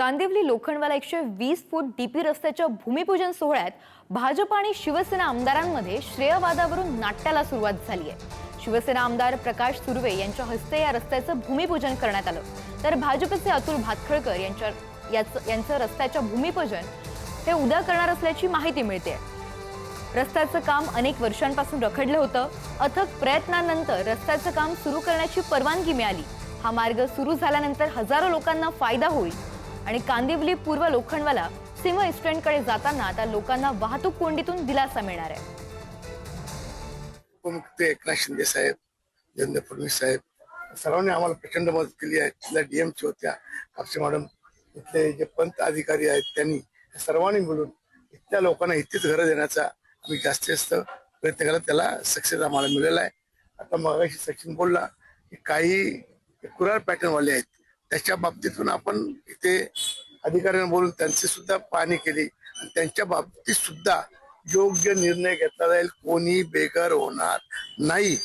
कांदिवली लोखंडवाला 120 फूट DP रस्त्याच्या भूमिपूजन सोहळ्यात भाजप आणि शिवसेना आमदारांमध्ये श्रेयवादावरून नाट्याला सुरुवात झाली आहे। शिवसेना आमदार प्रकाश सुर्वे यांच्या हस्ते या रस्त्याचं भूमिपूजन करण्यात आलं, तर भाजपचे अतुल भातखळकर यांचं रस्त्याच्या भूमिपूजन हे उद्या करणार असल्याची माहिती मिळते। रस्त्याचं काम अनेक वर्षांपासून रखडलं होतं। अथक प्रयत्नांनंतर रस्त्याचं काम सुरू करण्याची परवानगी मिळाली। हा मार्ग सुरू झाल्यानंतर हजारो लोकांना फायदा होईल आणि कांदिवली पूर्व लोखंडवाला सिंह इस्टँडकडे जाताना आता लोकांना वाहतूक कोंडीतून दिलासा मिळणार आहे। उपमुख्यमंत्री एकनाथ शिंदे साहेब, देवेंद्र फडणवीस साहेब सर्वांनी आम्हाला प्रचंड मदत केली आहे। तिथल्या डीएमची होत्या कापसे मॅडम, इथले जे पंत अधिकारी आहेत त्यांनी सर्वांनी मिळून इथल्या लोकांना इथेच घरं देण्याचा आम्ही जास्तीत जास्त प्रयत्न केला, त्याला सक्सेस आम्हाला मिळाला आहे। आता मगाशी सचिन बोलला की काही कुरार पॅटर्नवाले आहेत, त्याच्या बाबतीतून आपण इथे अधिकाऱ्यांना बोलून त्यांची सुद्धा पाहणी केली आणि त्यांच्या बाबतीत सुद्धा योग्य निर्णय घेतला जाईल, कोणी बेघर होणार नाही।